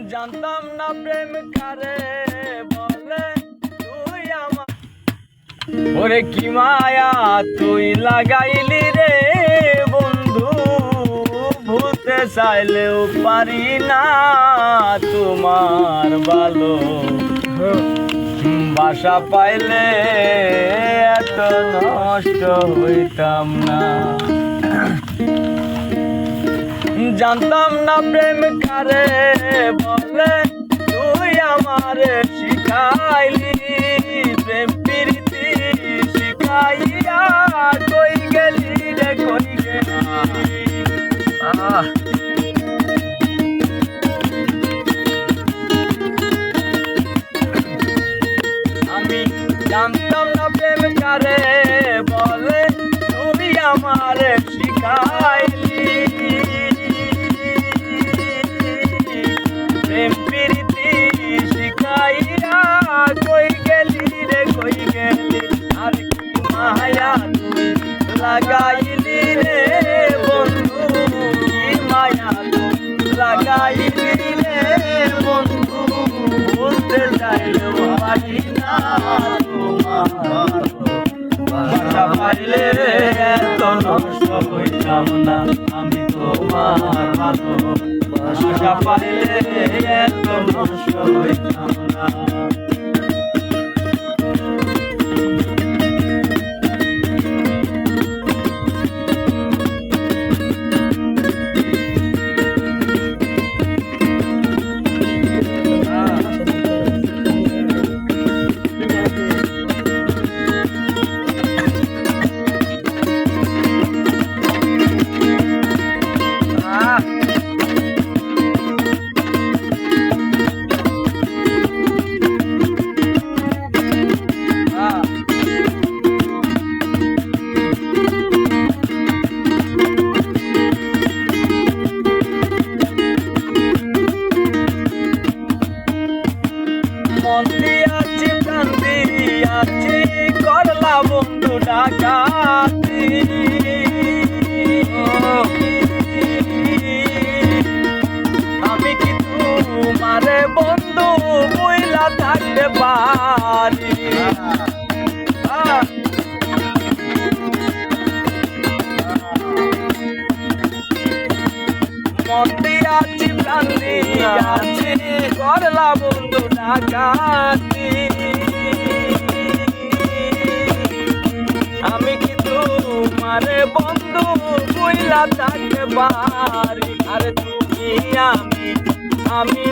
জানতাম না প্রেম কারে বলে তুই আমার ওরে কি মায়া তুই লাগাইলি রে বন্ধু ভুলতে চাইলেও পারি না তোমার ভালো বাসা পাইলে এত নষ্ট হইতাম না জানতাম না প্রেম কারে বলে তুই আমারে শিখাইলি প্রেম প্রীতি শিখাইয়া কই গেলি রে কই গেলি আমি জানতাম না প্রেম কারে বলে তুই আমারে শিখাইলি প্রেম প্রীতি শিখাইয়া কই গেলি রে কই গেলি আর কি মায়া তুই লাগাইলি রে বন্ধু কি মায়া তুই লাগাইলি রে বন্ধু বলতে চাইলেও পারি না তোমার বাসা পাইলে এত নষ্ট হইতাম না আমি তোমার ভালো বাসা পাইলে এত নষ্ট হইতাম না মন দিয়াছি প্রাণ দিয়াছি করলা বন্ধু ডাকাতি আমি কি তোমারে বন্ধু বুইলা থাকতে পারি মন দিয়াছি প্রাণ দিয়াছি করলা বন্ধু ডাকাতি আমি কি তোমারে বন্ধু বুইলা থাকতে পারি আরে তুমি আমি